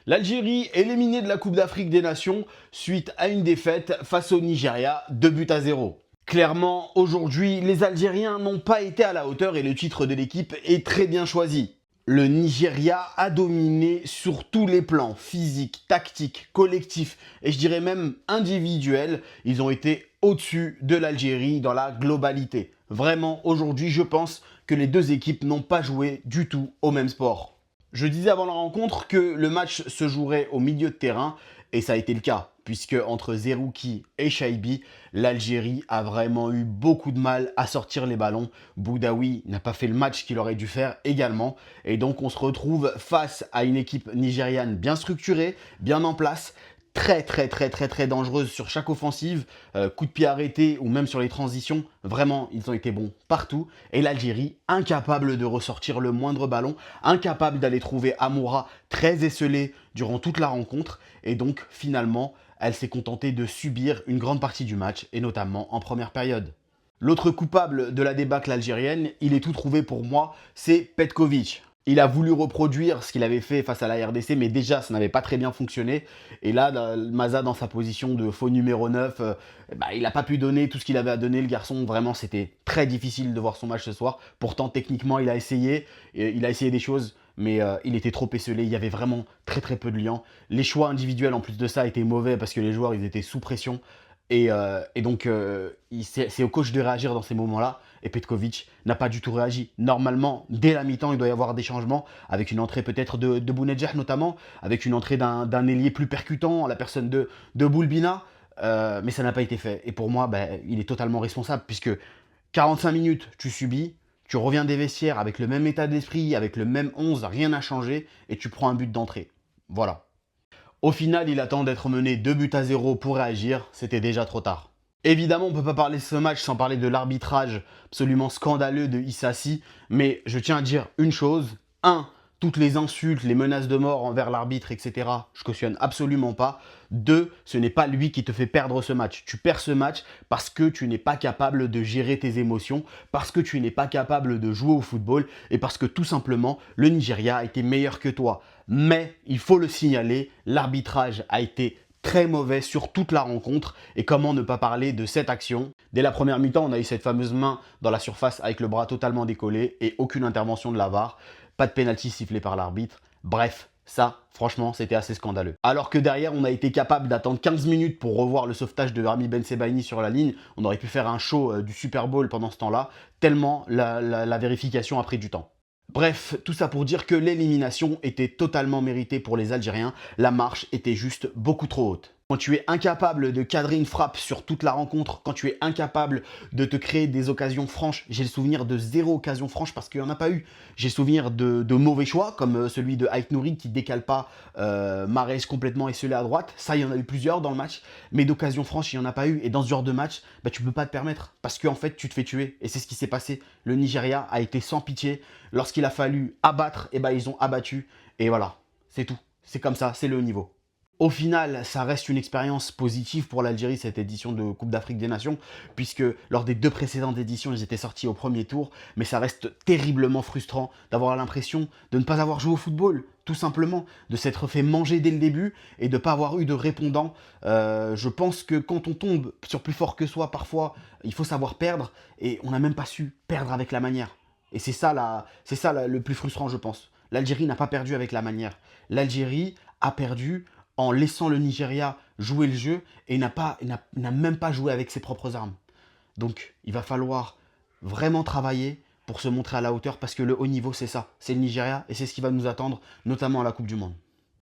L'Algérie éliminée de la Coupe d'Afrique des Nations suite à une défaite face au Nigeria, 2-0. Clairement, aujourd'hui, les Algériens n'ont pas été à la hauteur et le titre de l'équipe est très bien choisi. Le Nigeria a dominé sur tous les plans, physique, tactique, collectif et je dirais même individuel. Ils ont été au-dessus de l'Algérie dans la globalité. Vraiment, aujourd'hui, je pense que les deux équipes n'ont pas joué du tout au même sport. Je disais avant la rencontre que le match se jouerait au milieu de terrain et ça a été le cas puisque entre Zerouki et Chaibi, l'Algérie a vraiment eu beaucoup de mal à sortir les ballons. Boudaoui n'a pas fait le match qu'il aurait dû faire également et donc on se retrouve face à une équipe nigériane bien structurée, bien en place, très dangereuse sur chaque offensive, coup de pied arrêté ou même sur les transitions, vraiment ils ont été bons partout et l'Algérie incapable de ressortir le moindre ballon, incapable d'aller trouver Amoura très esselé durant toute la rencontre et donc finalement elle s'est contentée de subir une grande partie du match et notamment en première période. L'autre coupable de la débâcle algérienne, il est tout trouvé pour moi, c'est Petkovic. Il a voulu reproduire ce qu'il avait fait face à la RDC, mais déjà, ça n'avait pas très bien fonctionné. Et là, Maza, dans sa position de faux numéro 9, il n'a pas pu donner tout ce qu'il avait à donner, le garçon. Vraiment, c'était très difficile de voir son match ce soir. Pourtant, techniquement, il a essayé des choses, mais il était trop esselé. Il y avait vraiment très peu de liens. Les choix individuels, en plus de ça, étaient mauvais parce que les joueurs, ils étaient sous pression. Et donc, c'est au coach de réagir dans ces moments-là. Et Petkovic n'a pas du tout réagi. Normalement, dès la mi-temps, il doit y avoir des changements, avec une entrée peut-être de Bounedjah notamment, avec une entrée d'un ailier plus percutant, en la personne de Boulbina. Mais ça n'a pas été fait. Et pour moi, il est totalement responsable, puisque 45 minutes, tu subis, tu reviens des vestiaires avec le même état d'esprit, avec le même 11, rien n'a changé, et tu prends un but d'entrée. Voilà. Au final, il attend d'être mené 2-0 pour réagir, c'était déjà trop tard. Évidemment, on ne peut pas parler de ce match sans parler de l'arbitrage absolument scandaleux de Issassi, mais je tiens à dire une chose. 1. Toutes les insultes, les menaces de mort envers l'arbitre, etc., je cautionne absolument pas. 2. Ce n'est pas lui qui te fait perdre ce match. Tu perds ce match parce que tu n'es pas capable de gérer tes émotions, parce que tu n'es pas capable de jouer au football et parce que tout simplement, le Nigeria a été meilleur que toi. Mais, il faut le signaler, l'arbitrage a été très mauvais sur toute la rencontre. Et comment ne pas parler de cette action? Dès la première mi-temps, on a eu cette fameuse main dans la surface avec le bras totalement décollé et aucune intervention de la VAR. Pas de pénalty sifflé par l'arbitre. Bref, ça, franchement, c'était assez scandaleux. Alors que derrière, on a été capable d'attendre 15 minutes pour revoir le sauvetage de Rami Ben Sebaini sur la ligne. On aurait pu faire un show du Super Bowl pendant ce temps-là, tellement la vérification a pris du temps. Bref, tout ça pour dire que l'élimination était totalement méritée pour les Algériens. La marche était juste beaucoup trop haute. Quand tu es incapable de cadrer une frappe sur toute la rencontre, quand tu es incapable de te créer des occasions franches, j'ai le souvenir de 0 occasion franche parce qu'il n'y en a pas eu. J'ai le souvenir de mauvais choix comme celui de Aït Nouri qui décale pas Mahrez complètement esselé à droite. Ça, il y en a eu plusieurs dans le match, mais d'occasions franches, il n'y en a pas eu. Et dans ce genre de match, tu ne peux pas te permettre parce qu'en fait, tu te fais tuer. Et c'est ce qui s'est passé. Le Nigeria a été sans pitié. Lorsqu'il a fallu abattre, ils ont abattu. Et voilà, c'est tout. C'est comme ça, c'est le haut niveau. Au final, ça reste une expérience positive pour l'Algérie, cette édition de Coupe d'Afrique des Nations, puisque lors des 2 précédentes éditions, ils étaient sortis au premier tour, mais ça reste terriblement frustrant d'avoir l'impression de ne pas avoir joué au football, tout simplement, de s'être fait manger dès le début et de ne pas avoir eu de répondant. Je pense que quand on tombe sur plus fort que soi, parfois, il faut savoir perdre, et on n'a même pas su perdre avec la manière. Et c'est ça le plus frustrant, je pense. L'Algérie n'a pas perdu avec la manière. L'Algérie a perdu en laissant le Nigeria jouer le jeu et n'a même pas joué avec ses propres armes. Donc, il va falloir vraiment travailler pour se montrer à la hauteur parce que le haut niveau, c'est ça. C'est le Nigeria et c'est ce qui va nous attendre, notamment à la Coupe du Monde.